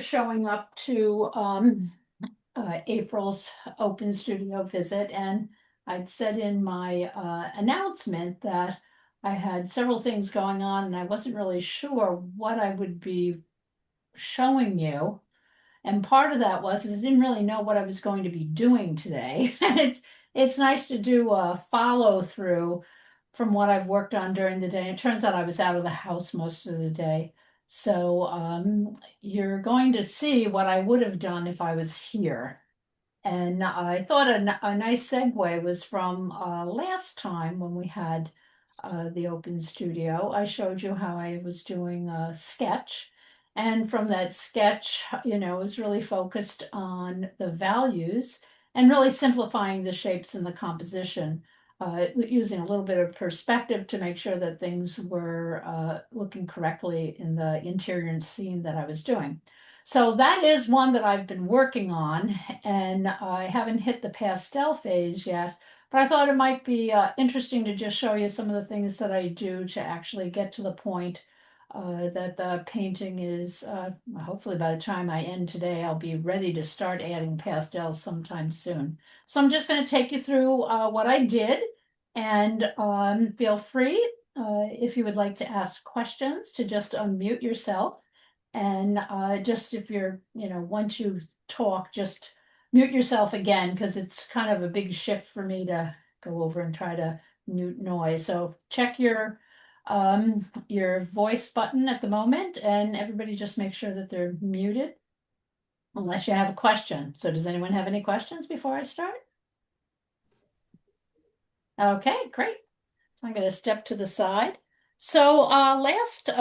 showing up to April's open studio visit, and I'd said in my announcement that I had several things going on and I wasn't really sure what I would be showing you. And part of that was is I didn't really know what I was going to be doing today. And it's nice to do a follow through from what I've worked on during the day. It turns out I was out of the house most of the day. So you're going to see what I would have done if I was here. And I thought a nice segue was from last time when we had the open studio. I showed you how I was doing a sketch. And from that sketch, it was really focused on the values and really simplifying the shapes and the composition, using a little bit of perspective to make sure that things were looking correctly in the interior scene that I was doing. So that is one that I've been working on, and I haven't hit the pastel phase yet, but I thought it might be interesting to just show you some of the things that I do to actually get to the point that the painting is, hopefully by the time I end today, I'll be ready to start adding pastels sometime soon. So I'm just going to take you through what I did, and feel free, if you would like to ask questions, to just unmute yourself. And just if you're, once you talk, just mute yourself again, because it's kind of a big shift for me to go over and try to mute noise. So check your voice button at the moment, and everybody just make sure that they're muted unless you have a question. So does anyone have any questions before I start? Okay, great. So I'm going to step to the side. So last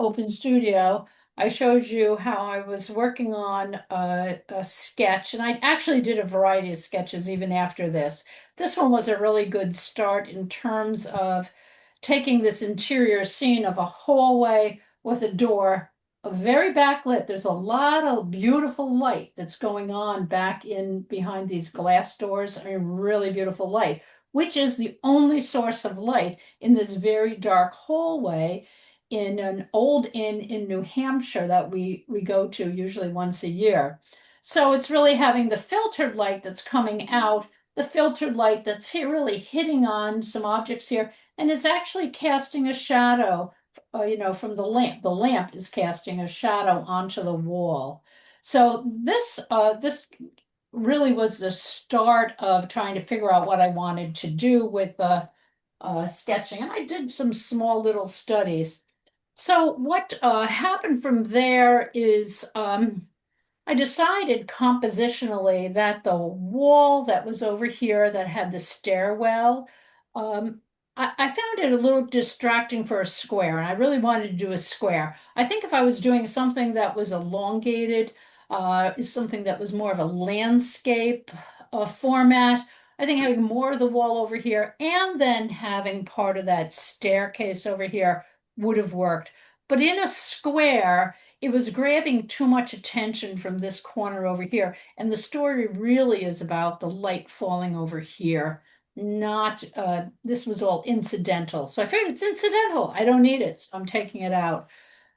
open studio, I showed you how I was working on a sketch, and I actually did a variety of sketches even after this. This one was a really good start in terms of taking this interior scene of a hallway with a door, a very backlit. There's a lot of beautiful light that's going on back in behind these glass doors. I mean, really beautiful light, which is the only source of light in this very dark hallway in an old inn in New Hampshire that we go to usually once a year. So it's really having the filtered light that's coming out, the filtered light that's here really hitting on some objects here, and is actually casting a shadow, from the lamp. The lamp is casting a shadow onto the wall. So this really was the start of trying to figure out what I wanted to do with the sketching. And I did some small little studies. So what happened from there is I decided compositionally that the wall that was over here that had the stairwell, um, I found it a little distracting for a square, and I really wanted to do a square. I think if I was doing something that was elongated, something that was more of a landscape format, I think having more of the wall over here and then having part of that staircase over here would have worked. But in a square, it was grabbing too much attention from this corner over here. And the story really is about the light falling over here. Not, this was all incidental. So I figured it's incidental. I don't need it. So I'm taking it out.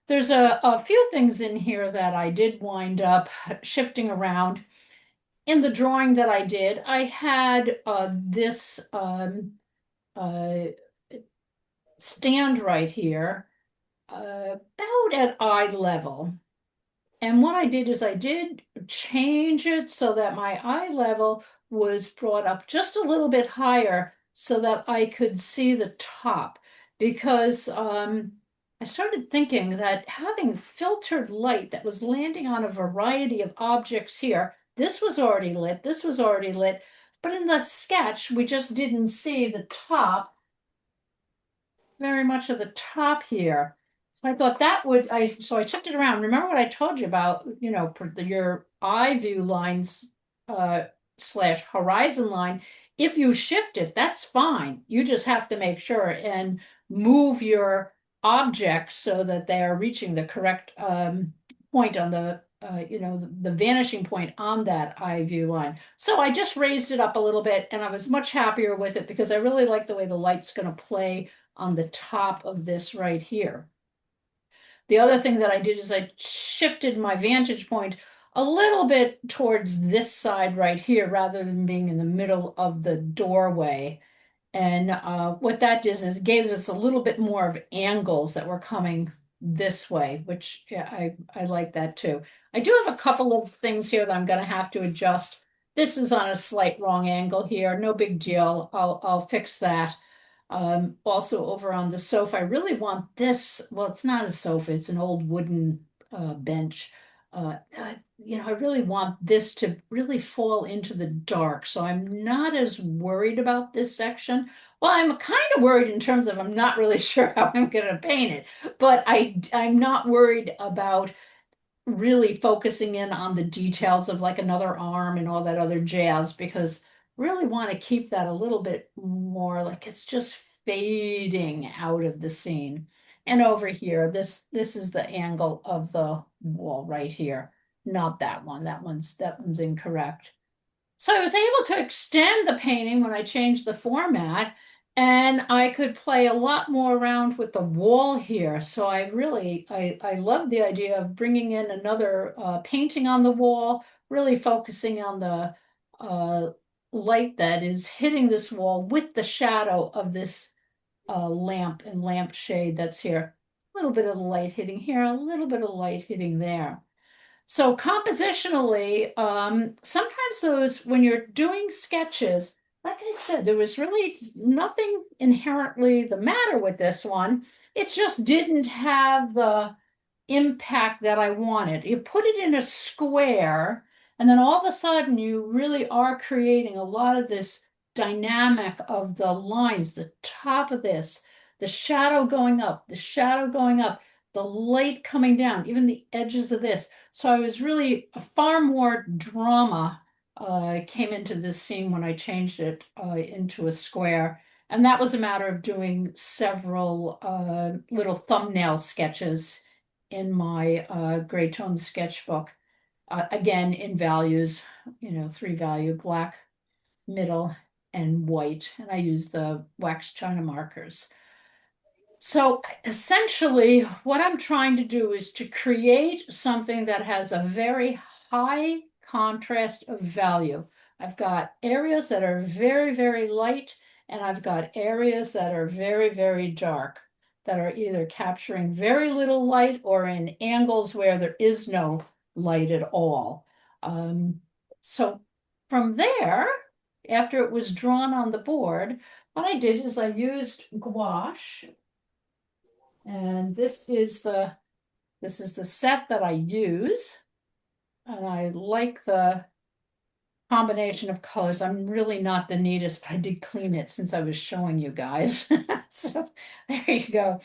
There's a few things in here that I did wind up shifting around. In the drawing that I did, I had this uh, stand right here, about at eye level. And what I did is I did change it so that my eye level was brought up just a little bit higher so that I could see the top. Because I started thinking that having filtered light that was landing on a variety of objects here, this was already lit, this was already lit, but in the sketch, we just didn't see the top, very much of the top here. So I thought that would, so I shifted around. Remember what I told you about, your eye view lines, slash horizon line. If you shift it, that's fine. You just have to make sure and move your objects so that they are reaching the correct point on the vanishing point on that eye view line. So I just raised it up a little bit, and I was much happier with it because I really like the way the light's going to play on the top of this right here. the other thing that I did is I shifted my vantage point a little bit towards this side right here rather than being in the middle of the doorway. And what that does is it gave us a little bit more of angles that were coming this way, which yeah, I like that too. I do have a couple of things here that I'm going to have to adjust. This is on a slight wrong angle here. No big deal. I'll fix that. Also over on the sofa, I really want this. Well, it's not a sofa, it's an old wooden bench. I really want this to really fall into the dark. So I'm not as worried about this section. Well, I'm kind of worried in terms of I'm not really sure how I'm going to paint it, but I'm not worried about really focusing in on the details of like another arm and all that other jazz because really want to keep that a little bit more like it's just fading out of the scene. And over here, this is the angle of the wall right here, not that one. That one's incorrect. So I was able to extend the painting when I changed the format, and I could play a lot more around with the wall here. So I love the idea of bringing in another painting on the wall, really focusing on the uh, light that is hitting this wall with the shadow of this lamp and lampshade that's here. A little bit of light hitting here, a little bit of light hitting there. So compositionally, sometimes those, when you're doing sketches, like I said, there was really nothing inherently the matter with this one. It just didn't have the impact that I wanted. You put it in a square, and then all of a sudden you really are creating a lot of this dynamic of the lines, the top of this, the shadow going up, the shadow going up, the light coming down, even the edges of this. So I was really far more drama came into this scene when I changed it into a square. And that was a matter of doing several little thumbnail sketches in my gray tone sketchbook. Again, in values, three value, black, middle, and white. And I use the wax china markers. So essentially, what I'm trying to do is to create something that has a very high contrast of value. I've got areas that are very, very light, and I've got areas that are very, very dark, that are either capturing very little light or in angles where there is no light at all. Um, so from there, after it was drawn on the board, what I did is I used gouache, and this is the set that I use, and I like the combination of colors. I'm really not the neatest, but I did clean it since I was showing you guys. So there you go.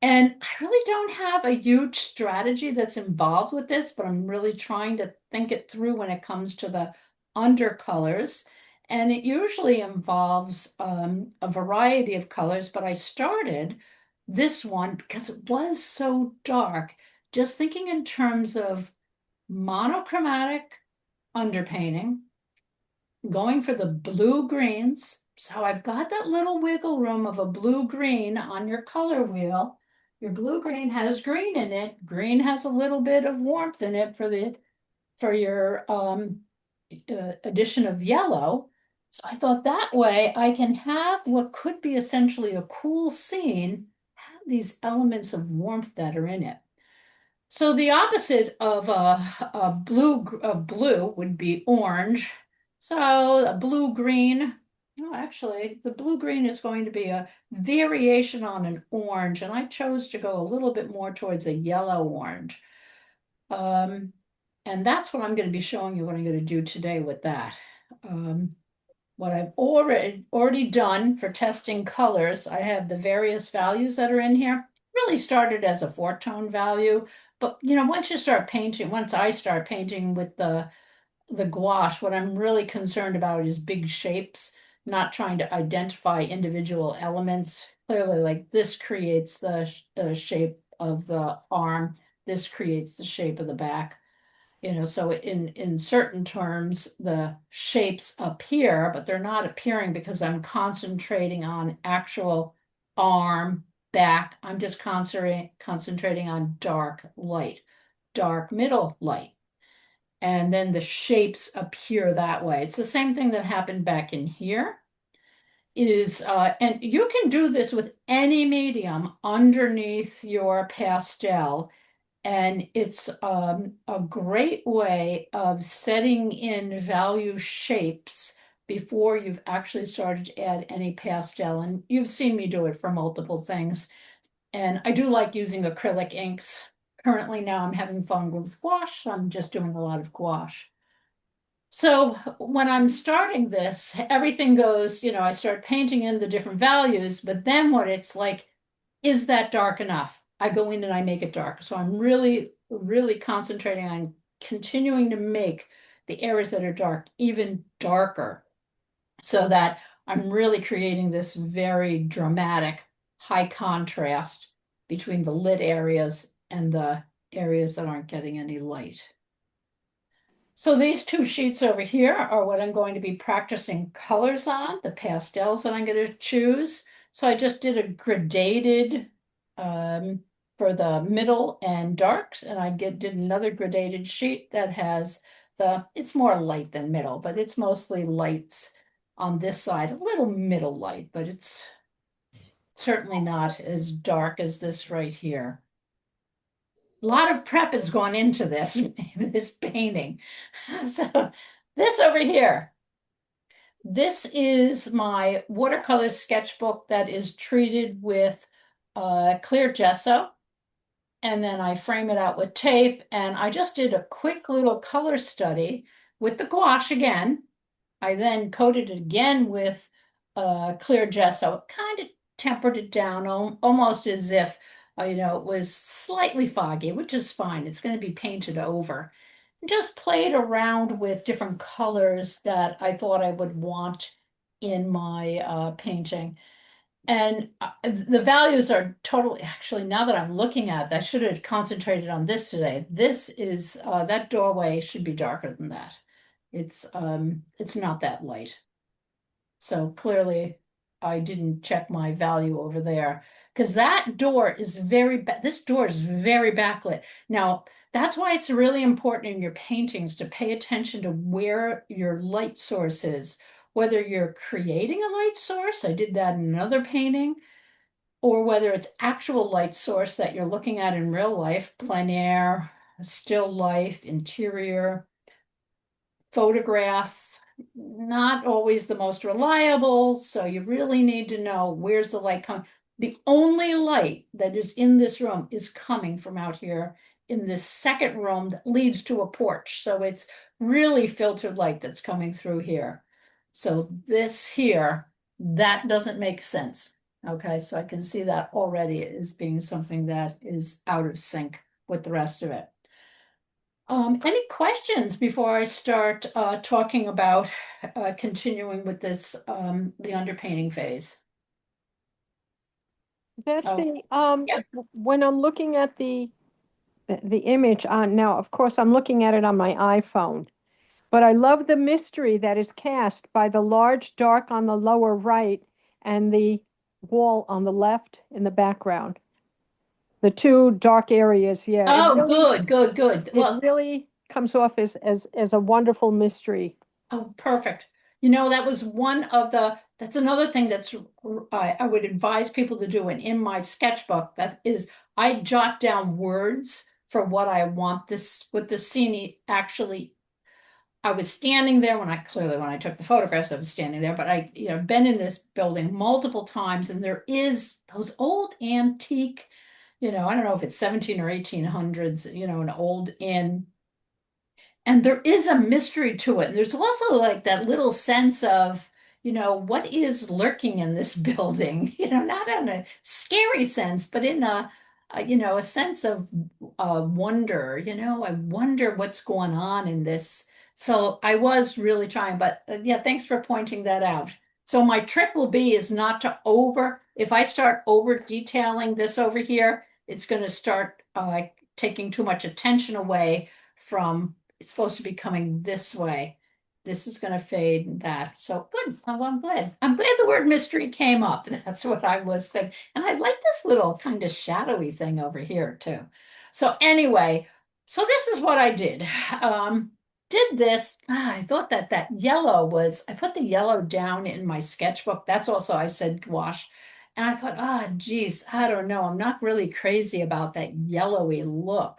And I really don't have a huge strategy that's involved with this, but I'm really trying to think it through when it comes to the undercolors. And it usually involves a variety of colors, but I started this one because it was so dark, just thinking in terms of monochromatic underpainting, going for the blue greens. So I've got that little wiggle room of a blue green on your color wheel. Your blue green has green in it. Green has a little bit of warmth in it for your addition of yellow. So I thought that way I can have what could be essentially a cool scene, have these elements of warmth that are in it. So the opposite of a blue would be orange. So a blue green. No, actually, the blue green is going to be a variation on an orange, and I chose to go a little bit more towards a yellow orange. Um, and that's what I'm going to be showing you what I'm going to do today with that. Um, what I've already done for testing colors, I have the various values that are in here. Really started as a 4-tone value, but once I start painting with the gouache, what I'm really concerned about is big shapes, not trying to identify individual elements. Clearly, like this creates the shape of the arm, this creates the shape of the back. So in certain terms, the shapes appear, but they're not appearing because I'm concentrating on actual arm, back. I'm just concentrating on dark light, dark middle light. And then the shapes appear that way. It's the same thing that happened back in here is, and you can do this with any medium underneath your pastel. And it's a great way of setting in value shapes before you've actually started to add any pastel. And you've seen me do it for multiple things. And I do like using acrylic inks. Currently now I'm having fun with gouache. I'm just doing a lot of gouache. So when I'm starting this, everything goes, I start painting in the different values, but then what it's like, is that dark enough? I go in and I make it dark. So I'm really, really concentrating on continuing to make the areas that are dark even darker so that I'm really creating this very dramatic high contrast between the lit areas and the areas that aren't getting any light. So these two sheets over here are what I'm going to be practicing colors on, the pastels that I'm going to choose. So I just did a gradated for the middle and darks, and I did another gradated sheet that has it's more light than middle, but it's mostly lights on this side, a little middle light, but it's certainly not as dark as this right here. A lot of prep has gone into this, this painting. So this over here, this is my watercolor sketchbook that is treated with clear gesso. And then I frame it out with tape. And I just did a quick little color study with the gouache again. I then coated it again with clear gesso, kind of tempered it down, almost as if, it was slightly foggy, which is fine. It's going to be painted over. Just played around with different colors that I thought I would want in my painting. And the values are totally, actually, now that I'm looking at it, I should have concentrated on this today. This is, that doorway should be darker than that. It's not that light. So clearly I didn't check my value over there because that door is this door is very backlit. Now, that's why it's really important in your paintings to pay attention to where your light source is, whether you're creating a light source, I did that in another painting, or whether it's actual light source that you're looking at in real life, plein air, still life, interior photograph, not always the most reliable. So you really need to know where's the light coming. The only light that is in this room is coming from out here in this second room that leads to a porch. So it's really filtered light that's coming through here. So this here, that doesn't make sense. Okay, so I can see that already as being something that is out of sync with the rest of it. Any questions before I start talking about continuing with this the underpainting phase? Oh, Betsy, yeah. when I'm looking at the image on now, of course, I'm looking at it on my iPhone, but I love the mystery that is cast by the large dark on the lower right and the wall on the left in the background. The two dark areas, yeah, Oh, good, good, good. it Well, really comes off as a wonderful mystery. oh, perfect. That was that's another thing I would advise people to do. And in my sketchbook, that is, I jot down words for what I want what the scene actually. I was standing there when I took the photographs, I was standing there, but been in this building multiple times, and there is those old antique, I don't know if it's 17 or 1800s, an old inn, and there is a mystery to it. And there's also like that little sense of, what is lurking in this building? Not in a scary sense, but in a sense of wonder. I wonder what's going on in this. So I was really trying, but yeah, thanks for pointing that out. So my trick will be is not to if I start over detailing this over here, it's going to start taking too much attention away from it's supposed to be coming this way. this is gonna fade and that. So good. Well, I'm glad. I'm glad the word mystery came up. That's what I was thinking. And I like this little kind of shadowy thing over here too. So anyway, so this is what I did. Did this. I thought that that yellow was, I put the yellow down in my sketchbook. That's also, I said gouache. And I thought, geez, I don't know. I'm not really crazy about that yellowy look.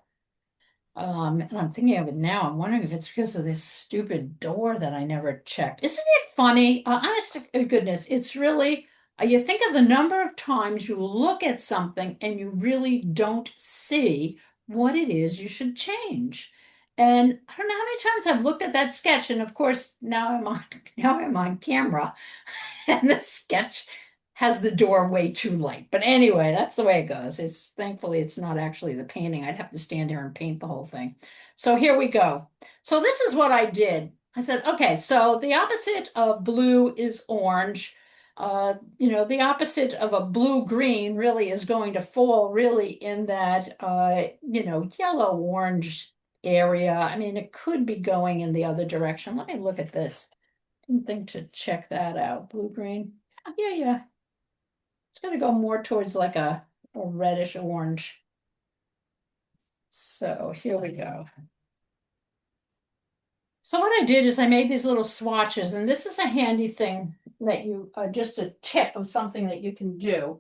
And I'm thinking of it now. I'm wondering if it's because of this stupid door that I never checked. Isn't it funny? Honest to goodness, it's really, you think of the number of times you look at something and you really don't see what it is you should change. And I don't know how many times I've looked at that sketch, and of course now I'm on now I'm on camera, and the sketch has the door way too light. But anyway, that's the way it goes. It's thankfully it's not actually the painting. I'd have to stand here and paint the whole thing. So here we go. So this is what I did. I said, okay, so the opposite of blue is orange. The opposite of a blue-green really is going to fall really in that, yellow-orange area. I mean, it could be going in the other direction. Let me look at this. Didn't think to check that out. Blue-green. Yeah, yeah. It's going to go more towards like a reddish orange. So here we go. So what I did is I made these little swatches, and this is a handy thing that you, just a tip of something that you can do.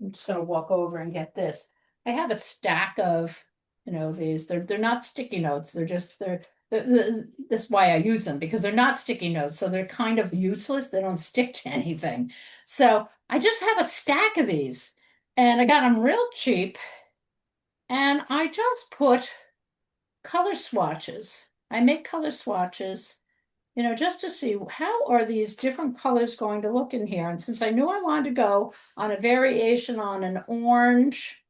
I'm just going to walk over and get this. I have a stack of, these. They're not sticky notes. That's why I use them, because they're not sticky notes, so they're kind of useless. They don't stick to anything. So I just have a stack of these, and I got them real cheap, and I just put color swatches. I make color swatches, just to see how are these different colors going to look in here. And since I knew I wanted to go on a variation on an orange,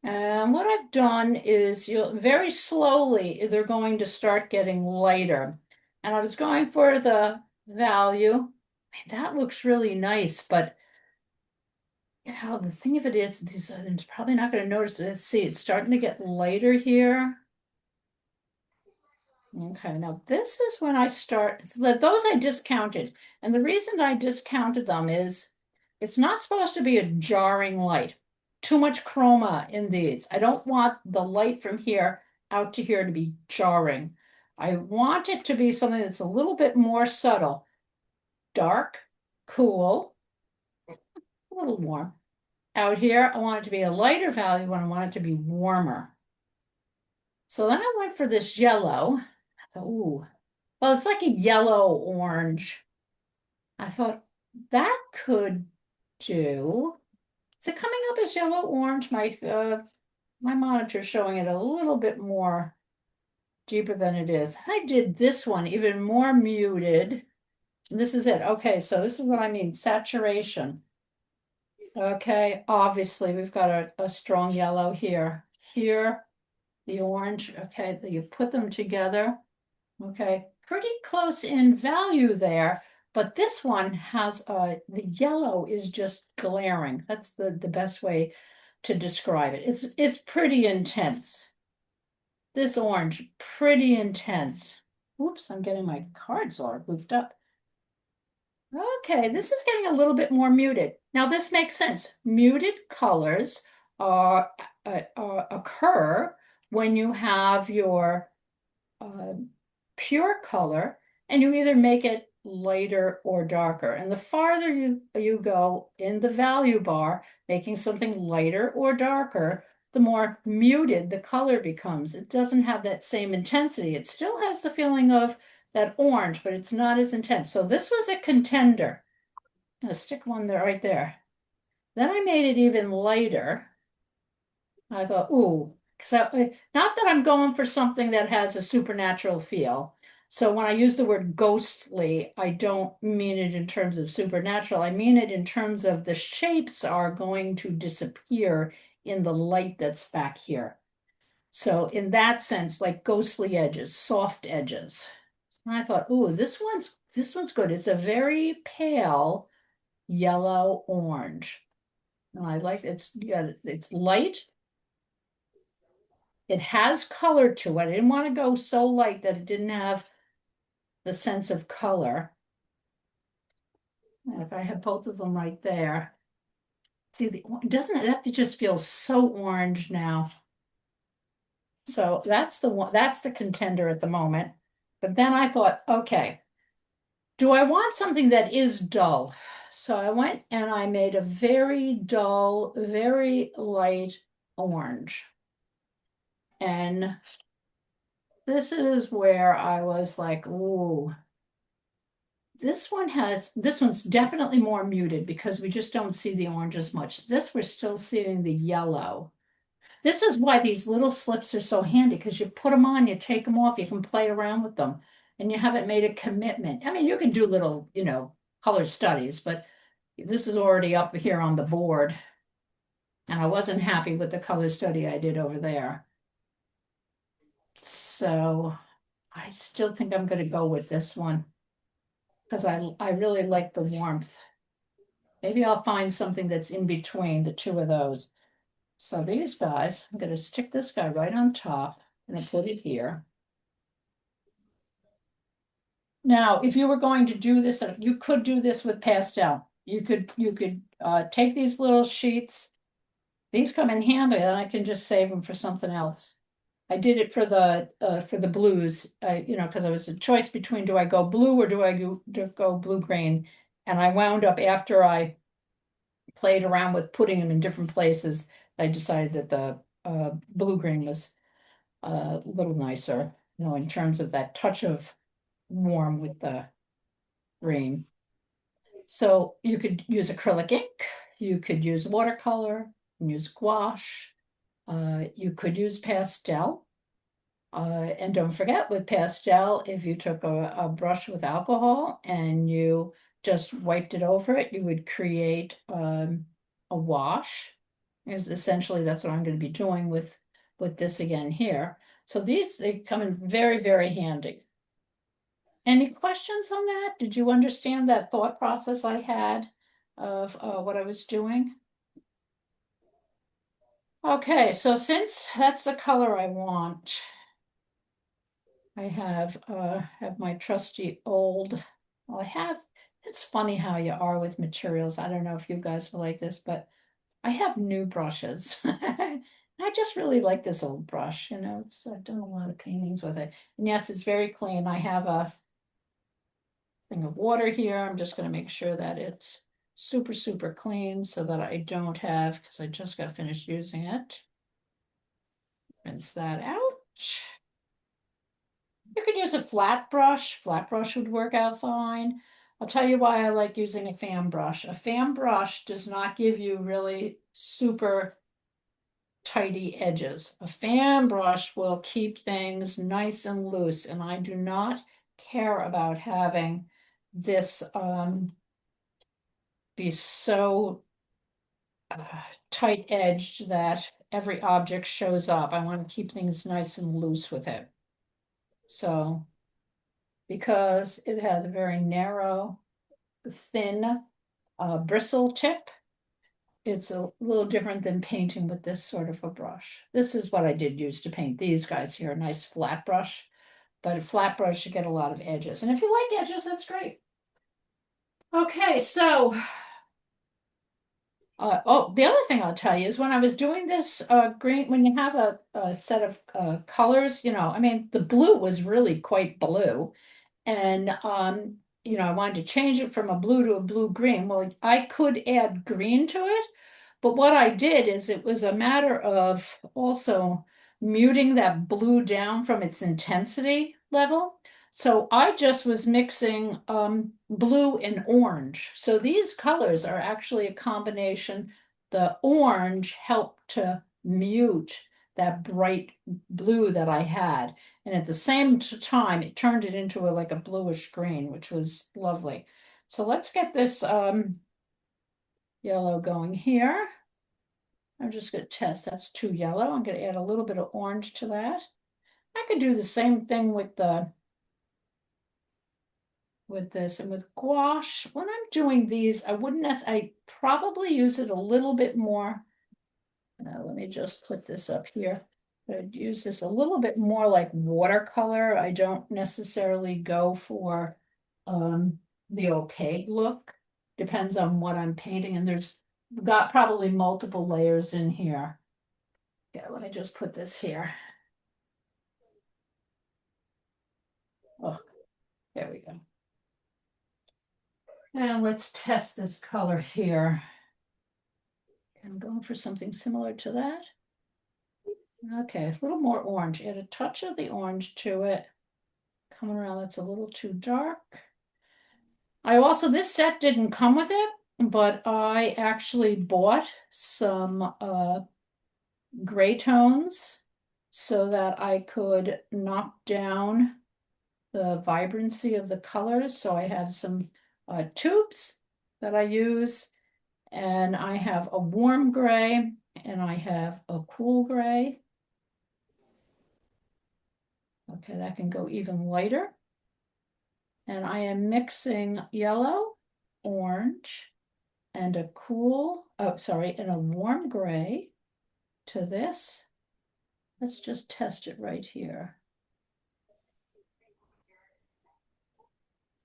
and what I've done is you'll very slowly, they're going to start getting lighter. And I was going for the value. Man, that looks really nice, but the thing of it is, these are probably not going to notice it. Let's see, it's starting to get lighter here. Okay, now this is when I start, those I discounted. And the reason I discounted them is it's not supposed to be a jarring light. Too much chroma in these. I don't want the light from here out to here to be jarring. I want it to be something that's a little bit more subtle. Dark, cool, a little warm. Out here, I want it to be a lighter value and I want it to be warmer. So then I went for this yellow. I thought, ooh, well, it's like a yellow orange. I thought that could do. Is it coming up as yellow orange? My monitor's showing it a little bit more deeper than it is. I did this one even more muted. This is it. Okay, so this is what I mean, saturation. Okay, obviously we've got a strong yellow here. Here, the orange. Okay, you put them together. Okay, pretty close in value there, but this one has the yellow is just glaring. That's the best way to describe it. It's pretty intense. This orange, pretty intense. Oops, I'm getting my cards all goofed up. Okay, this is getting a little bit more muted. Now this makes sense. Muted colors occur when you have your uh, pure color, and you either make it lighter or darker. And the farther you go in the value bar, making something lighter or darker, the more muted the color becomes. It doesn't have that same intensity. It still has the feeling of that orange, but it's not as intense. So this was a contender. I'm gonna stick one there right there. Then I made it even lighter. I thought, ooh, not that I'm going for something that has a supernatural feel. So when I use the word ghostly, I don't mean it in terms of supernatural. I mean it in terms of the shapes are going to disappear in the light that's back here. So in that sense, like ghostly edges, soft edges. And I thought, ooh, this one's good. It's a very pale yellow orange. And I like it's light. It has color to it. I didn't want to go so light that it didn't have the sense of color. And if I have both of them right there, see, doesn't it that just feels so orange now? So that's the one, that's the contender at the moment. But then I thought, okay, do I want something that is dull? So I went and I made a very dull, very light orange. And this is where I was like, ooh, this one's definitely more muted because we just don't see the orange as much. This, we're still seeing the yellow. This is why these little slips are so handy because you put them on, you take them off, you can play around with them, and you haven't made a commitment. I mean, you can do little, color studies, but this is already up here on the board, and I wasn't happy with the color study I did over there. So I still think I'm going to go with this one because I really like the warmth. Maybe I'll find something that's in between the two of those. So these guys, I'm going to stick this guy right on top and I put it here. Now, if you were going to do this, you could do this with pastel. You could take these little sheets. These come in handy, and I can just save them for something else. I did it for the blues, because I was a choice between do I go blue or do I go blue green, and I wound up after I played around with putting them in different places. I decided that the blue green was a little nicer, in terms of that touch of warm with the green. So you could use acrylic ink, you could use watercolor, use gouache, you could use pastel. And don't forget with pastel, if you took a brush with alcohol and you just wiped it over it, you would create a wash. Is essentially that's what I'm going to be doing with this again here. So they come in very, very handy. Any questions on that? Did you understand that thought process I had of what I was doing? Okay, so since that's the color I want, I have my trusty old, well, it's funny how you are with materials. I don't know if you guys will like this, but I have new brushes. I just really like this old brush, I've done a lot of paintings with it. And yes, it's very clean. I have a thing of water here. I'm just going to make sure that it's super, super clean so that I don't have, because I just got finished using it. Rinse that out. You could use a flat brush. Flat brush would work out fine. I'll tell you why I like using a fan brush. A fan brush does not give you really super tidy edges. A fan brush will keep things nice and loose, and I do not care about having this be so tight edged that every object shows up. I want to keep things nice and loose with it. So, because it has a very narrow, thin bristle tip, it's a little different than painting with this sort of a brush. This is what I did use to paint these guys here, a nice flat brush. But a flat brush, you get a lot of edges. And if you like edges, that's great. Okay, so the other thing I'll tell you is when I was doing this green, when you have a set of colors, I mean, the blue was really quite blue. And, I wanted to change it from a blue to a blue green. Well, I could add green to it, but what I did is it was a matter of also muting that blue down from its intensity level. So I just was mixing blue and orange. So these colors are actually a combination. The orange helped to mute that bright blue that I had. And at the same time, it turned it into like a bluish green, which was lovely. So let's get this yellow going here. I'm just going to test. That's too yellow. I'm going to add a little bit of orange to that. I could do the same thing with this and with gouache. When I'm doing these, I probably use it a little bit more. Let me just put this up here. I'd use this a little bit more like watercolor. I don't necessarily go for the opaque look. Depends on what I'm painting, and there's got probably multiple layers in here. Yeah, let me just put this here. Oh, there we go. And let's test this color here. I'm going for something similar to that. Okay, a little more orange. Add a touch of the orange to it. Coming around, that's a little too dark. I also, this set didn't come with it, but I actually bought some gray tones so that I could knock down the vibrancy of the colors. So I have some tubes that I use, and I have a warm gray and I have a cool gray. Okay, that can go even lighter. And I am mixing yellow, orange, and a cool, oh, sorry, and a warm gray to this. Let's just test it right here.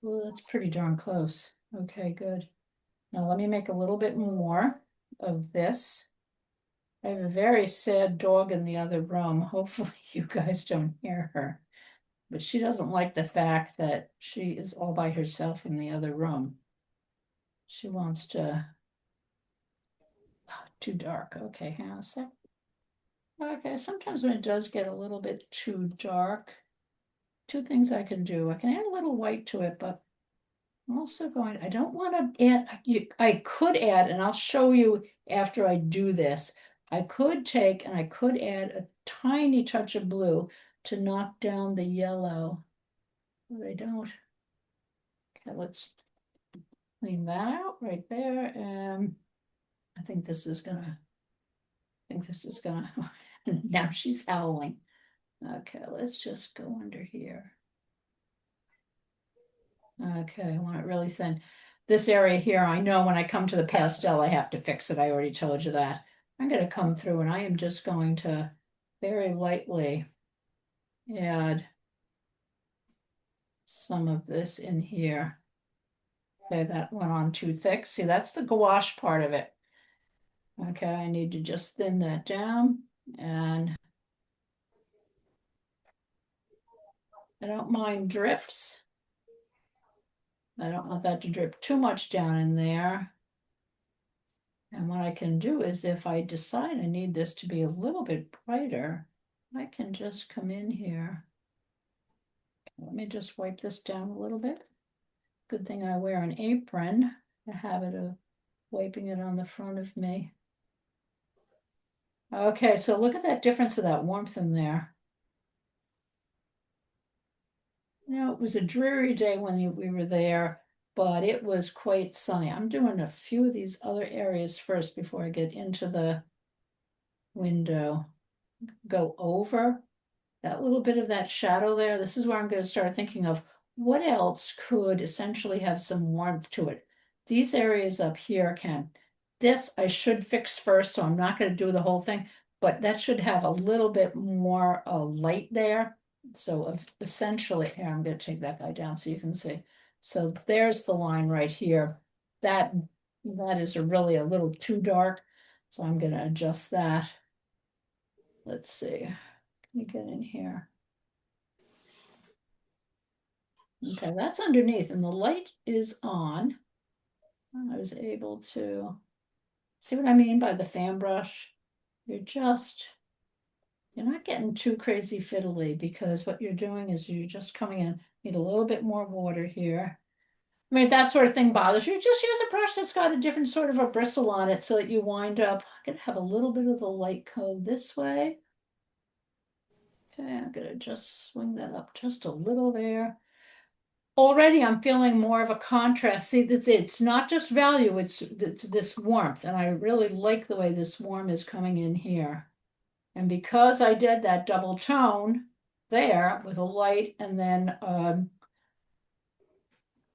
Oh, that's pretty darn close. Okay, good. Now let me make a little bit more of this. I have a very sad dog in the other room. Hopefully you guys don't hear her. But she doesn't like the fact that she is all by herself in the other room. She wants to, oh, too dark. Okay, hang on a sec. Okay, sometimes when it does get a little bit too dark, two things I can do. I can add a little white to it, but I'm also going, I don't want to add, I could add, and I'll show you after I do this. I could take and I could add a tiny touch of blue to knock down the yellow, but I don't. Okay, let's clean that out right there. And I think this is gonna, now she's howling. Okay, let's just go under here. Okay, I want it really thin. This area here, I know when I come to the pastel, I have to fix it. I already told you that. I'm gonna come through and I am just going to very lightly add some of this in here. Okay, that went on too thick. See, that's the gouache part of it. Okay, I need to just thin that down, and I don't mind drips. I don't want that to drip too much down in there. And what I can do is if I decide I need this to be a little bit brighter, I can just come in here. Let me just wipe this down a little bit. Good thing I wear an apron, a habit of wiping it on the front of me. Okay, so look at that difference of that warmth in there. You know, it was a dreary day when we were there, but it was quite sunny. I'm doing a few of these other areas first before I get into the window. Go over that little bit of that shadow there. This is where I'm going to start thinking of what else could essentially have some warmth to it. These areas up here can. This I should fix first, so I'm not going to do the whole thing, but that should have a little bit more light there. So essentially, here, I'm going to take that guy down so you can see. So there's the line right here. That is really a little too dark. So I'm going to adjust that. Let's see. Can we get in here? Okay, that's underneath and the light is on. I was able to see what I mean by the fan brush. You're not getting too crazy fiddly because what you're doing is you're just coming in, need a little bit more water here. I mean, if that sort of thing bothers you, just use a brush that's got a different sort of a bristle on it so that you wind up, I'm gonna have a little bit of the light go this way. Okay, I'm gonna just swing that up just a little there. Already I'm feeling more of a contrast. See, it's not just value, it's this warmth, and I really like the way this warm is coming in here. And because I did that double tone there with a light and then oh,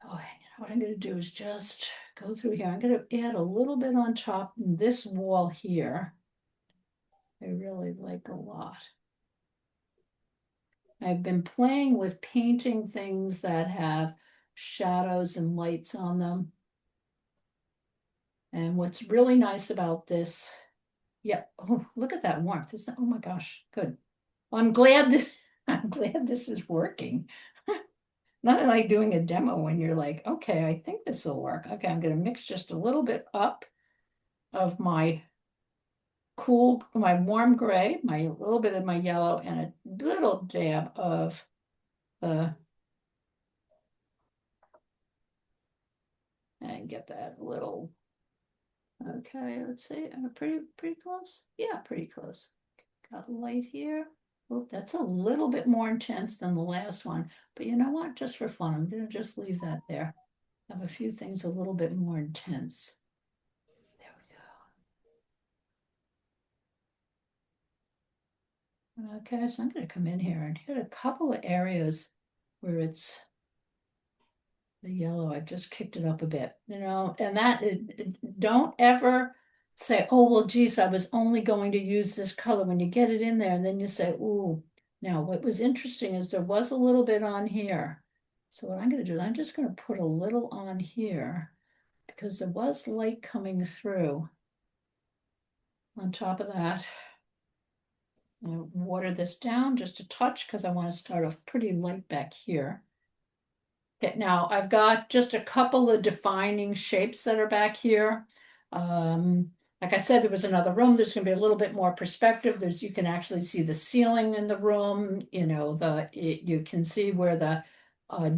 you know what I'm going to do is just go through here. I'm going to add a little bit on top in this wall here. I really like a lot. I've been playing with painting things that have shadows and lights on them. And what's really nice about this, yeah, oh, look at that warmth. Isn't, oh my gosh, good. Well, I'm glad this, I'm glad this is working. Nothing like doing a demo when you're like, okay, I think this will work. Okay, I'm gonna mix just a little bit up of my cool, my warm gray, my little bit of my yellow, and a little dab of the, and get that little, okay, let's see, pretty close. Yeah, pretty close. Got light here. Oh, that's a little bit more intense than the last one, but you know what? Just for fun, I'm gonna just leave that there. Have a few things a little bit more intense. There we go. Okay, so I'm gonna come in here and hit a couple of areas where it's the yellow. I've just kicked it up a bit, and that don't ever say, oh, well, geez, I was only going to use this color when you get it in there. And then you say, ooh, now what was interesting is there was a little bit on here. So what I'm going to do, I'm just going to put a little on here because there was light coming through on top of that. Water this down just a touch because I want to start off pretty light back here. Okay, now I've got just a couple of defining shapes that are back here. Like I said, there was another room. There's going to be a little bit more perspective. You can actually see the ceiling in the room. You can see where the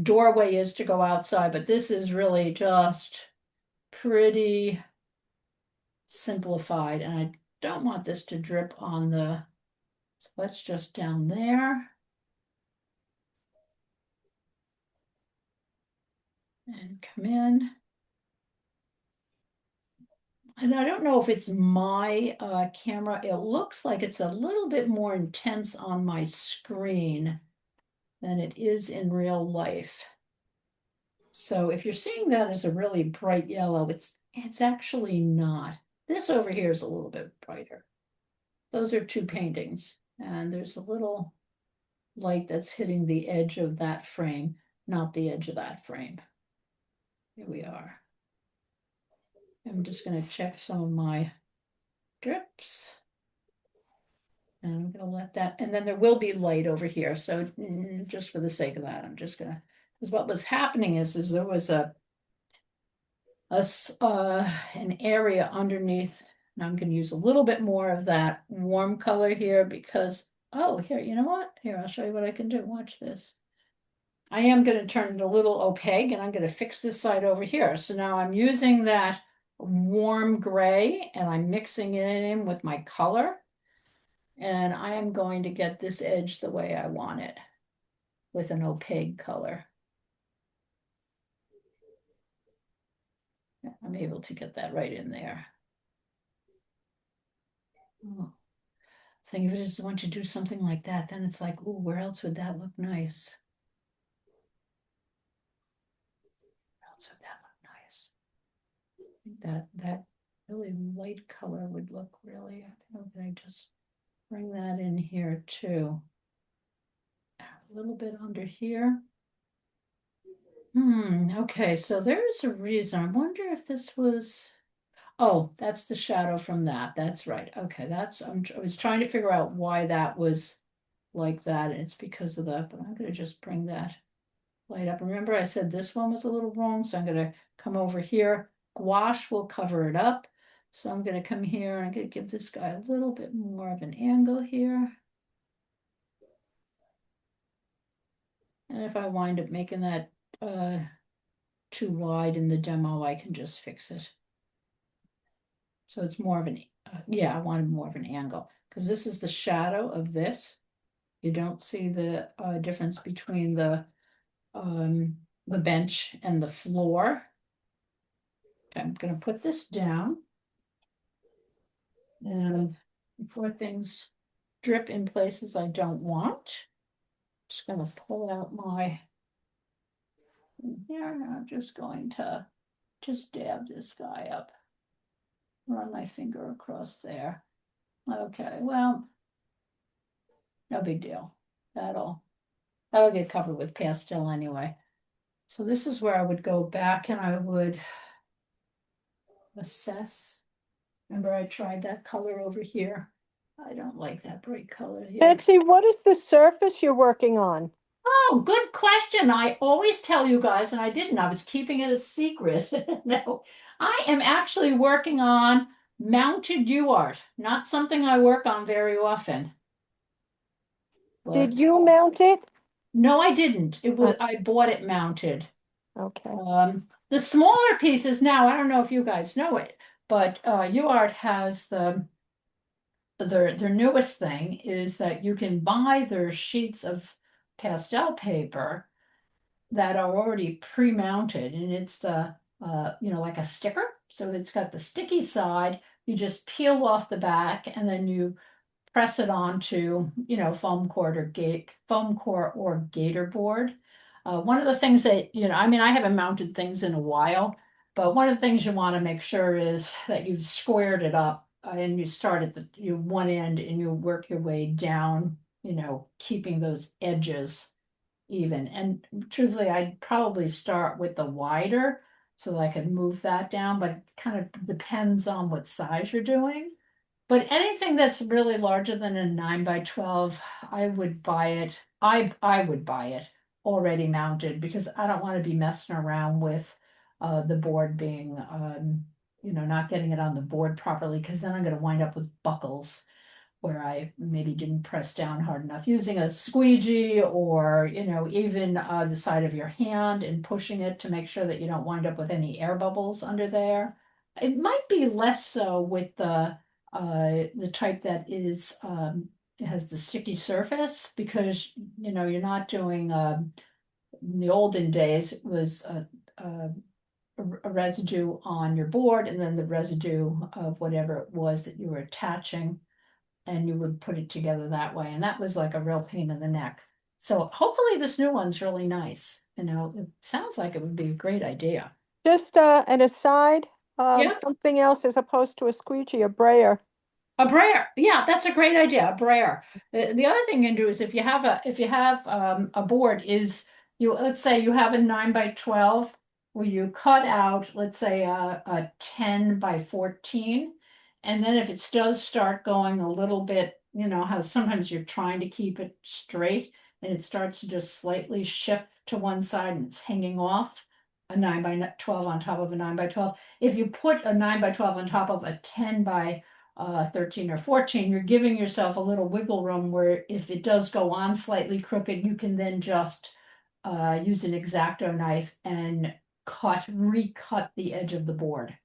doorway is to go outside, but this is really just pretty simplified, and I don't want this to drip on the, so let's just down there. And come in. And I don't know if it's my camera. It looks like it's a little bit more intense on my screen than it is in real life. So if you're seeing that as a really bright yellow, it's actually not. This over here is a little bit brighter. Those are two paintings, and there's a little light that's hitting the edge of that frame, not the edge of that frame. Here we are. I'm just going to check some of my drips. And I'm going to let that, and then there will be light over here. So just for the sake of that, I'm just going to, because what was happening is there was an area underneath. And I'm going to use a little bit more of that warm color here because, oh, here, you know what? Here, I'll show you what I can do. Watch this. I am going to turn it a little opaque and I'm going to fix this side over here. So now I'm using that warm gray and I'm mixing it in with my color. And I am going to get this edge the way I want it with an opaque color. I'm able to get that right in there. Oh. Thing of it is, once you do something like that, then it's like, ooh, where else would that look nice? Where else would that look nice? I think that really light color would look really, I think I'm gonna just bring that in here too. A little bit under here. Okay, so there's a reason. I wonder if this was, oh, that's the shadow from that. That's right. Okay, I was trying to figure out why that was like that, and it's because of that, but I'm gonna just bring that light up. Remember, I said this one was a little wrong, so I'm gonna come over here. Gouache will cover it up. So I'm gonna come here and I'm gonna give this guy a little bit more of an angle here. And if I wind up making that too wide in the demo, I can just fix it. So it's more of an, yeah, I wanted more of an angle because this is the shadow of this. You don't see the difference between the bench and the floor. Okay, I'm going to put this down. And before things drip in places I don't want, just going to pull out my, here, I'm just going to just dab this guy up. Run my finger across there. Okay, well, no big deal. That'll That'll get covered with pastel anyway. So this is where I would go back and I would assess. Remember I tried that color over here. I don't like that bright color here. Betsy, what is the surface you're working on? Oh, good question. I always tell you guys, and I didn't. I was keeping it a secret. No, I am actually working on mounted UArt, not something I work on very often. Did But you mount it? no, I didn't. It Oh, was I bought it mounted. okay. The smaller pieces now, I don't know if you guys know it, but UArt has their newest thing is that you can buy their sheets of pastel paper that are already pre-mounted, and it's the like a sticker. So it's got the sticky side. You just peel off the back and then you press it onto, foam core or gator board. One of the things that, I mean, I haven't mounted things in a while, but one of the things you want to make sure is that you've squared it up and you start at the one end and you work your way down, keeping those edges even. And truthfully, I'd probably start with the wider so that I could move that down, but it kind of depends on what size you're doing. But anything that's really larger than a 9 by 12, I would buy it. I would buy it already mounted because I don't want to be messing around with the board being not getting it on the board properly because then I'm going to wind up with buckles where I maybe didn't press down hard enough, using a squeegee or, even the side of your hand and pushing it to make sure that you don't wind up with any air bubbles under there. It might be less so with the type that is it has the sticky surface because you're not doing in the olden days it was a residue on your board and then the residue of whatever it was that you were attaching and you would put it together that way. And that was like a real pain in the neck. So hopefully this new one's really nice. It sounds like it would be a great idea. Just an aside, Yeah, something else as opposed to a squeegee, a brayer. a brayer. Yeah, that's a great idea. A brayer. The other thing you can do is if you have a board is let's say you have a 9 by 12 where you cut out, let's say a 10 by 14. And then if it does start going a little bit, how sometimes you're trying to keep it straight and it starts to just slightly shift to one side and it's hanging off a 9 by 12 on top of a 9 by 12. If you put a 9 by 12 on top of a 10 by 13 or 14, you're giving yourself a little wiggle room where if it does go on slightly crooked, you can then just use an X-Acto knife and recut the edge of the board.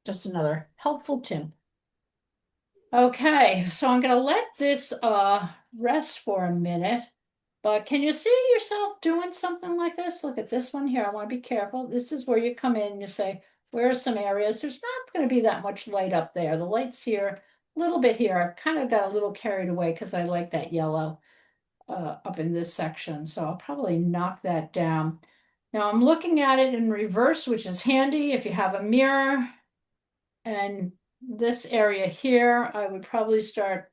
Just another helpful tip. Okay, so I'm gonna let this rest for a minute, but can you see yourself doing something like this? Look at this one here. I want to be careful. This is where you come in and you say, where are some areas? There's not going to be that much light up there. The light's here, a little bit here. I kind of got a little carried away because I like that yellow up in this section. So I'll probably knock that down. Now I'm looking at it in reverse, which is handy if you have a mirror. And this area here, I would probably start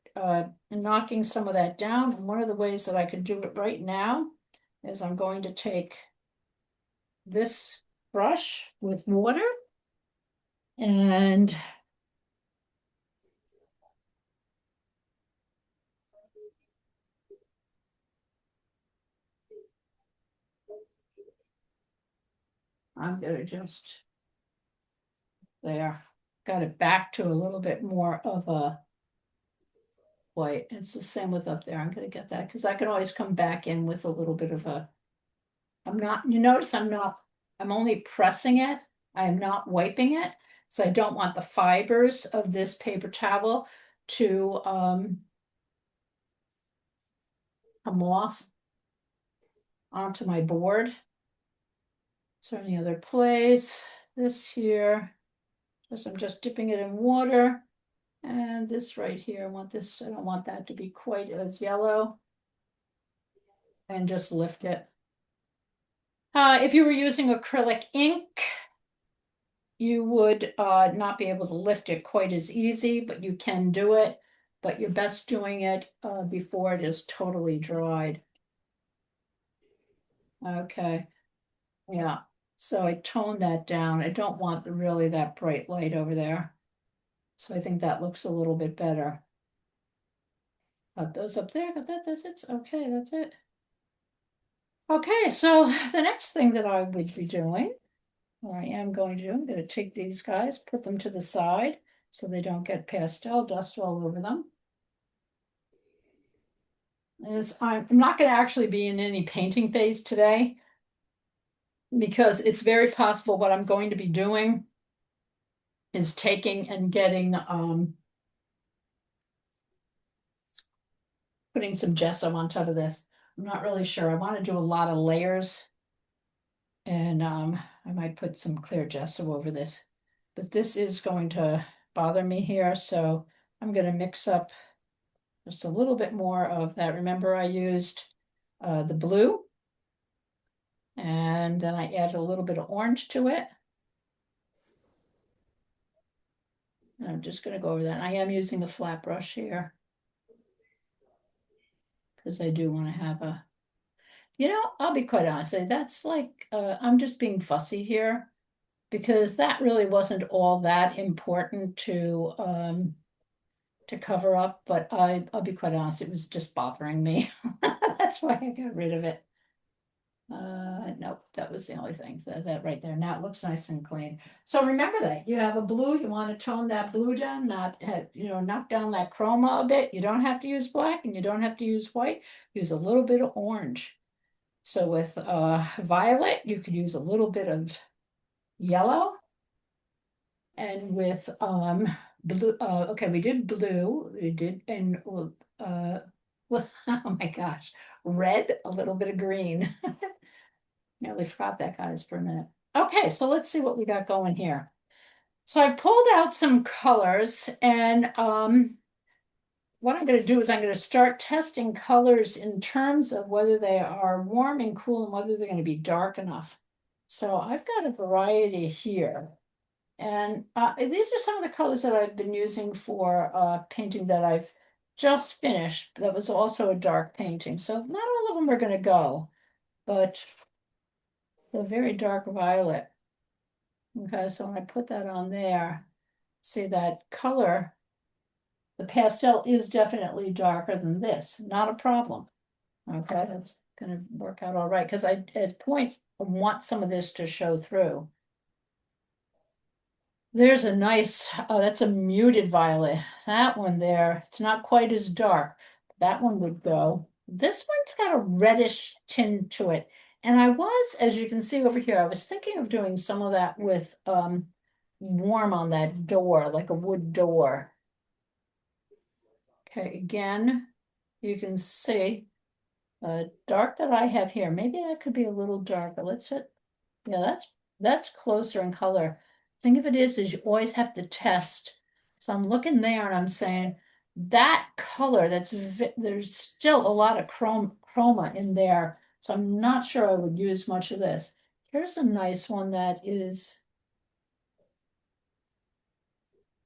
knocking some of that down. And one of the ways that I could do it right now is I'm going to take this brush with water and I'm gonna just there. Got it back to a little bit more of a white. It's the same with up there. I'm gonna get that because I can always come back in with a little bit of a I'm not, you notice I'm only pressing it. I am not wiping it. So I don't want the fibers of this paper towel to come off onto my board. So any other place, this here, I'm just dipping it in water. And this right here, I don't want that to be quite as yellow. And just lift it. If you were using acrylic ink, you would not be able to lift it quite as easy, but you can do it. But you're best doing it before it is totally dried. Okay, yeah. So I toned that down. I don't want really that bright light over there. So I think that looks a little bit better. Got those up there, got that, that's it. Okay, that's it. Okay, so the next thing that I would be doing, or I am going to do, I'm going to take these guys, put them to the side so they don't get pastel dust all over them. Is I'm not going to actually be in any painting phase today because it's very possible what I'm going to be doing is taking and getting putting some gesso on top of this. I'm not really sure. I want to do a lot of layers and I might put some clear gesso over this. But this is going to bother me here, so I'm going to mix up just a little bit more of that. Remember, I used the blue, and then I added a little bit of orange to it. And I'm just going to go over that. I am using a flat brush here because I do want to have a, I'll be quite honest, that's like, I'm just being fussy here because that really wasn't all that important to cover up, but I'll be quite honest, it was just bothering me. That's why I got rid of it. Nope, that was the only thing that right there. Now it looks nice and clean. So remember that you have a blue, you want to tone that blue down, not have, knock down that chroma a bit. You don't have to use black and you don't have to use white. Use a little bit of orange. So with violet, you could use a little bit of yellow. And with blue, okay, we did blue, we did, and uh, oh my gosh, red, a little bit of green. Nearly forgot that, guys, for a minute. Okay, so let's see what we got going here. So I pulled out some colors, and what I'm going to do is I'm going to start testing colors in terms of whether they are warm and cool and whether they're going to be dark enough. So I've got a variety here. And these are some of the colors that I've been using for painting that I've just finished. That was also a dark painting. So not all of them are going to go, but the very dark violet. Okay, so when I put that on there, see that color, the pastel is definitely darker than this. Not a problem. Okay, that's going to work out all right because at point I want some of this to show through. There's a nice, that's a muted violet. That one there, it's not quite as dark. That one would go. This one's got a reddish tint to it. And I was, as you can see over here, I was thinking of doing some of that with warm on that door, like a wood door. Okay, again, you can see the dark that I have here. Maybe that could be a little darker. Let's hit, yeah, that's closer in color. Thing of it is you always have to test. So I'm looking there and I'm saying that color, there's still a lot of chroma in there. So I'm not sure I would use much of this. Here's a nice one that is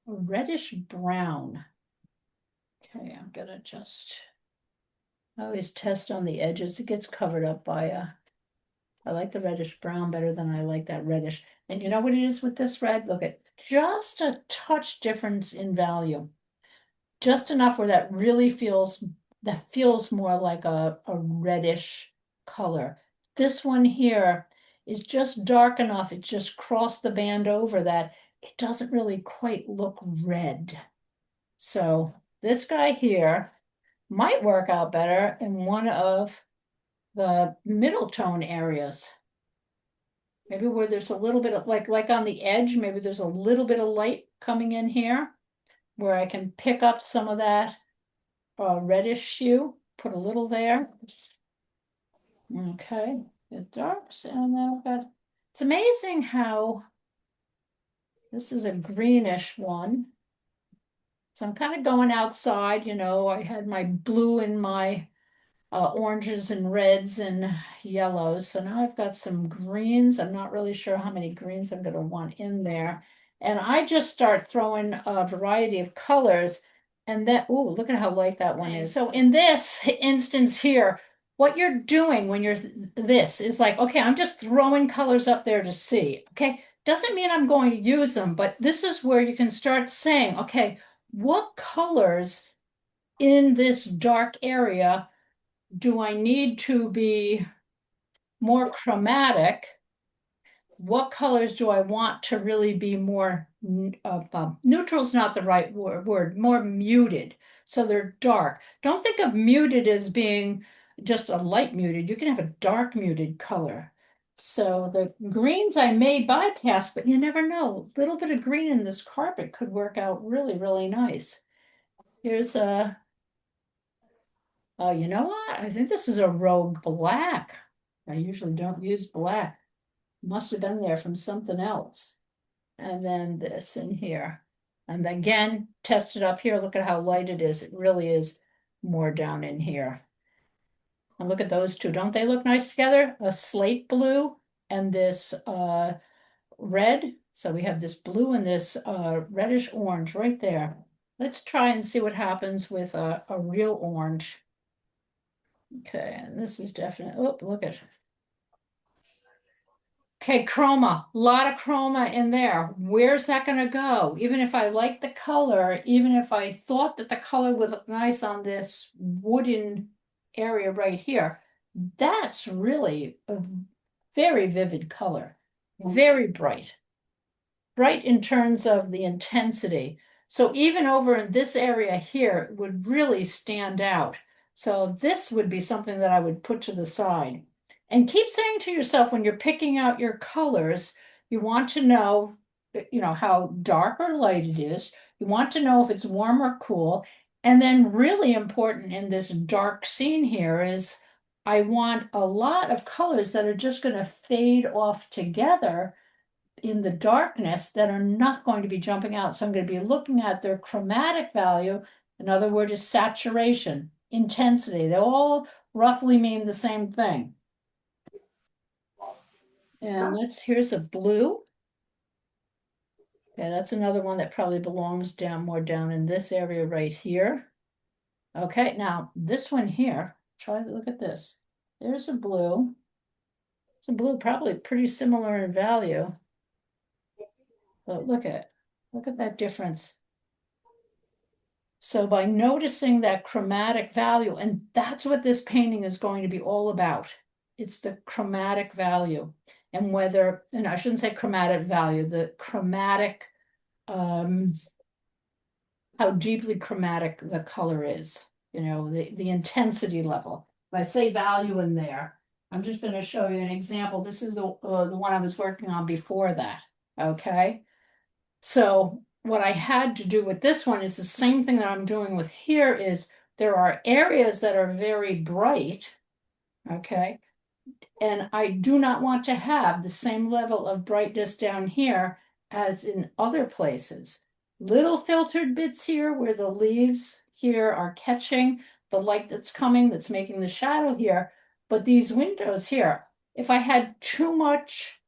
a reddish brown. Okay, I'm gonna just, I always test on the edges. It gets covered up by I like the reddish brown better than I like that reddish. And you know what it is with this red? Look at just a touch difference in value. Just enough where that feels more like a reddish color. This one here is just dark enough. It just crossed the band over that it doesn't really quite look red. So this guy here might work out better in one of the middle tone areas. Maybe where there's a little bit of like on the edge, maybe there's a little bit of light coming in here where I can pick up some of that reddish hue, put a little there. Okay, it darks, and then I've got, it's amazing how this is a greenish one. So I'm kind of going outside, I had my blue and my oranges and reds and yellows. So now I've got some greens. I'm not really sure how many greens I'm going to want in there. And I just start throwing a variety of colors. And then, oh, look at how light that one is. So in this instance here, what you're doing when you're this is like, okay, I'm just throwing colors up there to see. Okay. Doesn't mean I'm going to use them, but this is where you can start saying, okay, what colors in this dark area do I need to be more chromatic? What colors do I want to really be more neutral is not the right word, more muted. So they're dark. Don't think of muted as being just a light muted. You can have a dark muted color. So the greens I may bypass, but you never know. A little bit of green in this carpet could work out really, really nice. Here's a, you know what? I think this is a rogue black. I usually don't use black. Must have been there from something else. And then this in here. And again, test it up here. Look at how light it is. It really is more down in here. And look at those two. Don't they look nice together? A slate blue and this red. So we have this blue and this reddish orange right there. Let's try and see what happens with a real orange. Okay, and this is definitely, oh, look at. Okay, chroma, a lot of chroma in there. Where's that going to go? Even if I like the color, even if I thought that the color would look nice on this wooden area right here, that's really a very vivid color, very bright bright in terms of the intensity. So even over in this area here it would really stand out. So this would be something that I would put to the side. And keep saying to yourself when you're picking out your colors, you want to know, how dark or light it is. You want to know if it's warm or cool. And then really important in this dark scene here is I want a lot of colors that are just going to fade off together in the darkness that are not going to be jumping out. So I'm going to be looking at their chromatic value. Another word is saturation, intensity. They all roughly mean the same thing. And here's a blue. Okay, that's another one that probably belongs more down in this area right here. Okay, now this one here, try to look at this. There's a blue. It's a blue, probably pretty similar in value. But look at that difference. So by noticing that chromatic value, and that's what this painting is going to be all about. It's the chromatic value. And and I shouldn't say chromatic value, the chromatic, um, how deeply chromatic the color is, the intensity level. If I say value in there, I'm just going to show you an example. This is the one I was working on before that, okay? So what I had to do with this one is the same thing that I'm doing with here is there are areas that are very bright, okay? And I do not want to have the same level of brightness down here as in other places. Little filtered bits here where the leaves here are catching the light that's coming, that's making the shadow here. But these windows here, if I had too much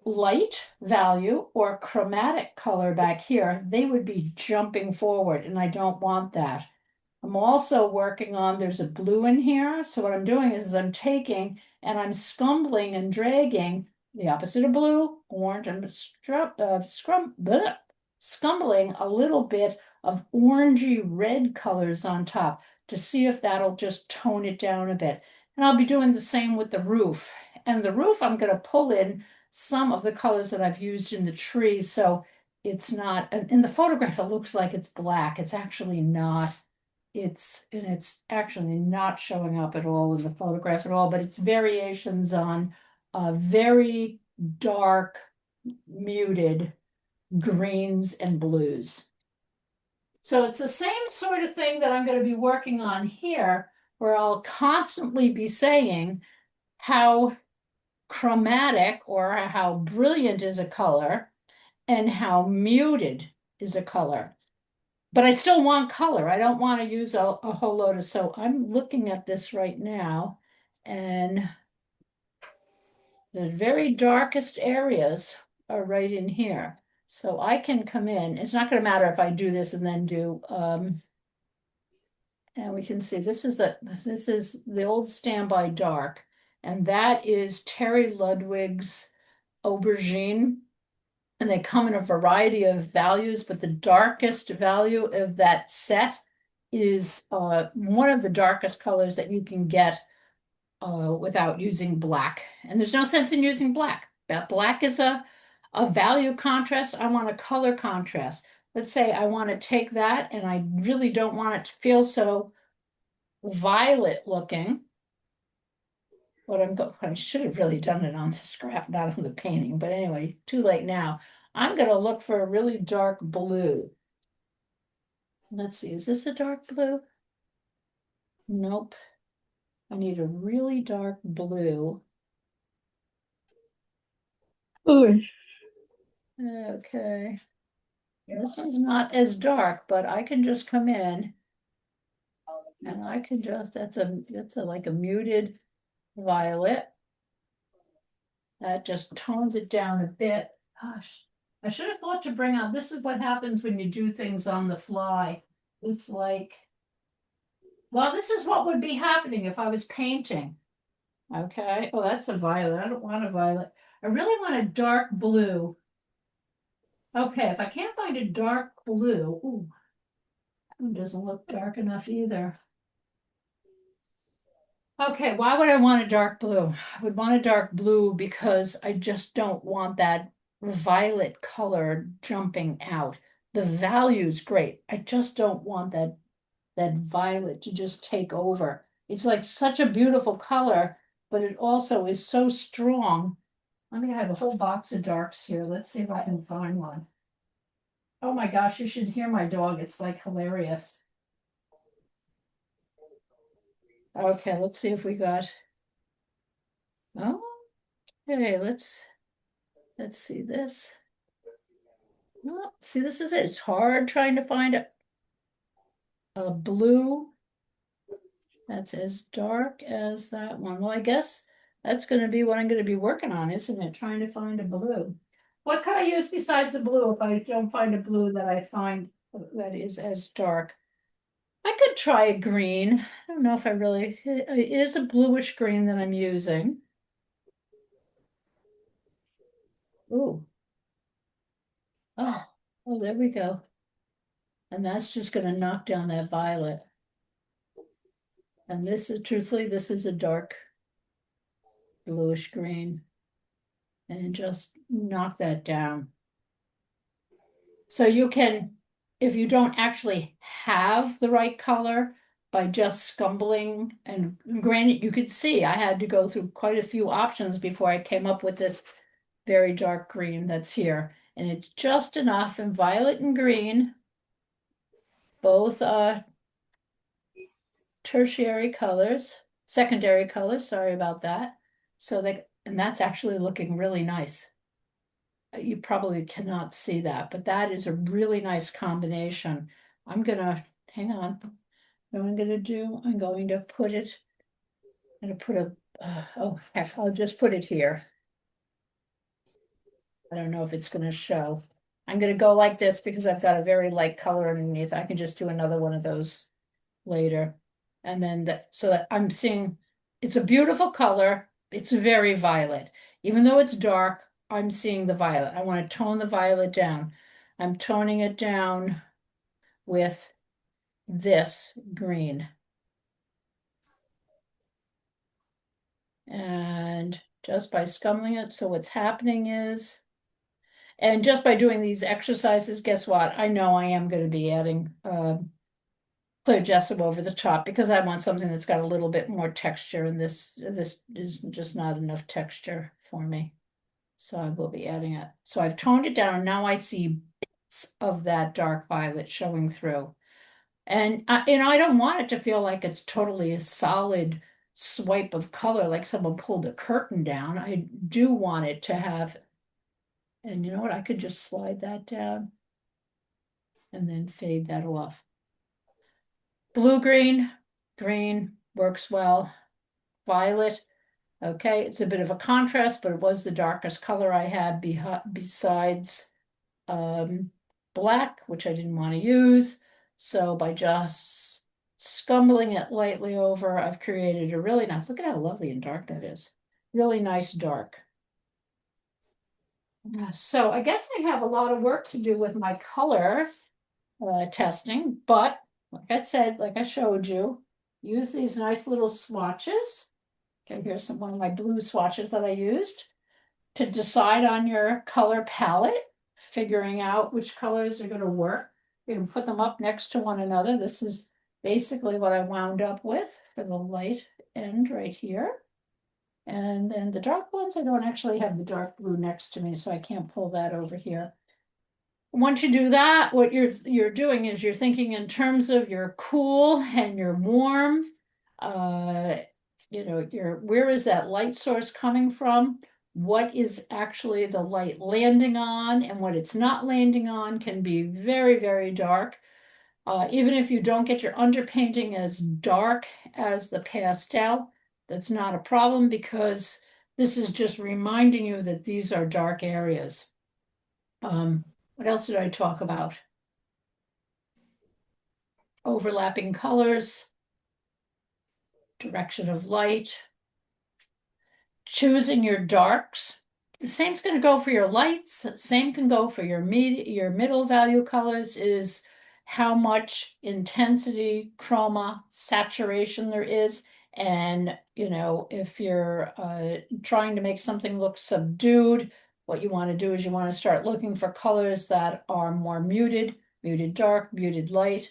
light value or chromatic color back here, they would be jumping forward, and I don't want that. I'm also working on, there's a blue in here. So what I'm doing is I'm taking and I'm scumbling and dragging the opposite of blue, orange, and scumbling a little bit of orangey red colors on top to see if that'll just tone it down a bit. And I'll be doing the same with the roof. And the roof, I'm going to pull in some of the colors that I've used in the trees. So it's not, in the photograph, it looks like it's black. It's actually not. It's actually not showing up at all in the photograph at all, but it's variations on very dark, muted greens and blues. So it's the same sort of thing that I'm going to be working on here, where I'll constantly be saying how chromatic or how brilliant is a color and how muted is a color. But I still want color. I don't want to use a whole load of, so I'm looking at this right now and the very darkest areas are right in here. So I can come in, it's not going to matter if I do this and then do And we can see this is the old standby dark, and that is Terry Ludwig's aubergine. And they come in a variety of values, but the darkest value of that set is one of the darkest colors that you can get without using black. And there's no sense in using black. That black is a value contrast. I want a color contrast. Let's say I want to take that and I really don't want it to feel so violet looking. I should have really done it on the scrap, not on the painting, but anyway, too late now. I'm gonna look for a really dark blue. Let's see, is this a dark blue? Nope. I need a really dark blue. Ooh. Okay. This one's not as dark, but I can just come in and I can just, that's a like a muted violet. That just tones it down a bit. Gosh, I should have thought to bring out, this is what happens when you do things on the fly. It's like, well, this is what would be happening if I was painting. Okay, oh, that's a violet. I don't want a violet. I really want a dark blue. Okay, if I can't find a dark blue, ooh, that one doesn't look dark enough either. Okay, why would I want a dark blue? I would want a dark blue because I just don't want that violet color jumping out. The value's great. I just don't want that violet to just take over. It's like such a beautiful color, but it also is so strong. I mean, I have a whole box of darks here. Let's see if I can find one. Oh my gosh, you should hear my dog. It's like hilarious. Okay, let's see if we got. Oh, okay, let's see this. Oh, see, this is it. It's hard trying to find a blue that's as dark as that one. Well, I guess that's going to be what I'm going to be working on, isn't it? Trying to find a blue. What can I use besides a blue if I don't find a blue that I find that is as dark? I could try a green. I don't know if I really, it is a bluish green that I'm using. Ooh, oh, oh, there we go. And that's just going to knock down that violet. And this is, truthfully, this is a dark bluish green. And just knock that down. So you can, if you don't actually have the right color, by just scumbling, and granted, you could see I had to go through quite a few options before I came up with this very dark green that's here. And it's just enough, and violet and green, both tertiary colors, secondary colors, sorry about that. So they, and that's actually looking really nice. You probably cannot see that, but that is a really nice combination. I'm gonna, hang on, what I'm gonna do, I'm going to put it, I'm gonna put a, oh, heck, I'll just put it here. I don't know if it's gonna show. I'm gonna go like this because I've got a very light color underneath. I can just do another one of those later. And then that, so that I'm seeing, it's a beautiful color. It's very violet. Even though it's dark, I'm seeing the violet. I want to tone the violet down. I'm toning it down with this green. And just by scumbling it, so what's happening is, and just by doing these exercises, guess what? I know I am going to be adding clear gesso over the top because I want something that's got a little bit more texture, and this is just not enough texture for me. So I will be adding it. So I've toned it down, and now I see bits of that dark violet showing through. And I don't want it to feel like it's totally a solid swipe of color, like someone pulled a curtain down. I do want it to have, and you know what? I could just slide that down and then fade that off. Blue green, green works well. Violet, okay, it's a bit of a contrast, but it was the darkest color I had besides black, which I didn't want to use. So by just scumbling it lightly over, I've created a really nice, look at how lovely and dark that is. Really nice dark. So I guess I have a lot of work to do with my color testing, but like I said, like I showed you, use these nice little swatches. Okay, here's one of my blue swatches that I used to decide on your color palette, figuring out which colors are going to work. You can put them up next to one another. This is basically what I wound up with for the light end right here. And then the dark ones, I don't actually have the dark blue next to me, so I can't pull that over here. Once you do that, what you're doing is you're thinking in terms of your cool and your warm. Uh, your where is that light source coming from? What is actually the light landing on, and what it's not landing on can be very, very dark. Even if you don't get your underpainting as dark as the pastel, that's not a problem because this is just reminding you that these are dark areas. What else did I talk about? Overlapping colors, direction of light, choosing your darks. The same's going to go for your lights. The same can go for your middle value colors is how much intensity, chroma, saturation there is. And, if you're trying to make something look subdued, what you want to do is you want to start looking for colors that are more muted, muted dark, muted light.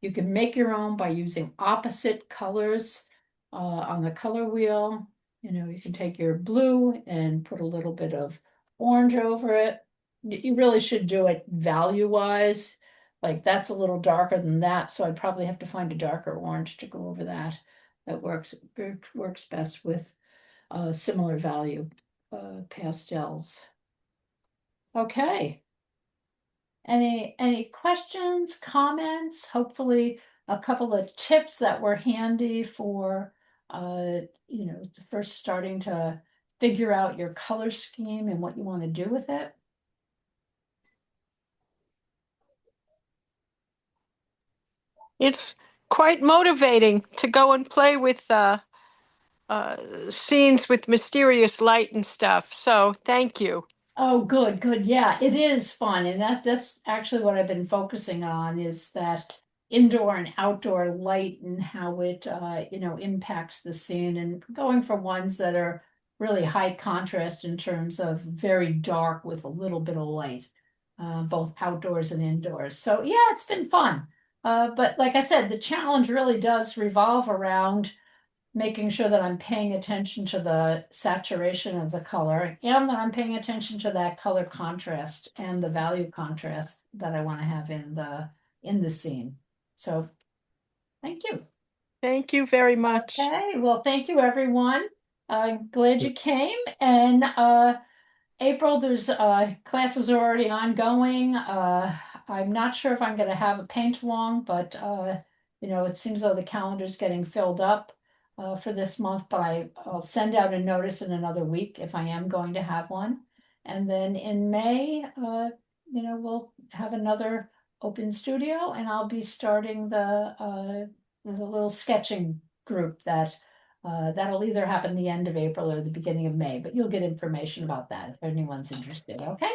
You can make your own by using opposite colors on the color wheel. You can take your blue and put a little bit of orange over it. You really should do it value wise. Like that's a little darker than that, so I'd probably have to find a darker orange to go over that. That works best with similar value pastels. Okay. Any questions, comments? Hopefully a couple of tips that were handy for first starting to figure out your color scheme and what you want to do with it. It's quite motivating to go and play with scenes with mysterious light and stuff. So thank you. Oh, good, good. Yeah, it is fun. And that's actually what I've been focusing on is that indoor and outdoor light and how it impacts the scene and going for ones that are really high contrast in terms of very dark with a little bit of light, both outdoors and indoors. So yeah, it's been fun. But like I said, the challenge really does revolve around making sure that I'm paying attention to the saturation of the color and that I'm paying attention to that color contrast and the value contrast that I want to have in the scene. So thank you. Thank you very much. Okay, well, thank you everyone. Glad you came and April, there's classes are already ongoing. I'm not sure if I'm going to have a paint along, but it seems though the calendar's getting filled up for this month. But I'll send out a notice in another week if I am going to have one. And then in May, we'll have another open studio, and I'll be starting the little sketching group that'll either happen the end of April or the beginning of May, but you'll get information about that if anyone's interested, okay?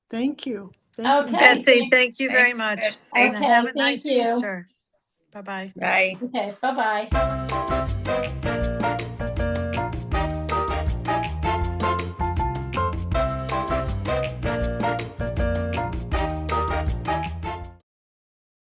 Thank you. Thank you. Okay. Betsy, thank you very Thanks, much. Betsy. And have Okay, a thank nice you. Easter. Bye-bye. Bye. Okay, bye-bye.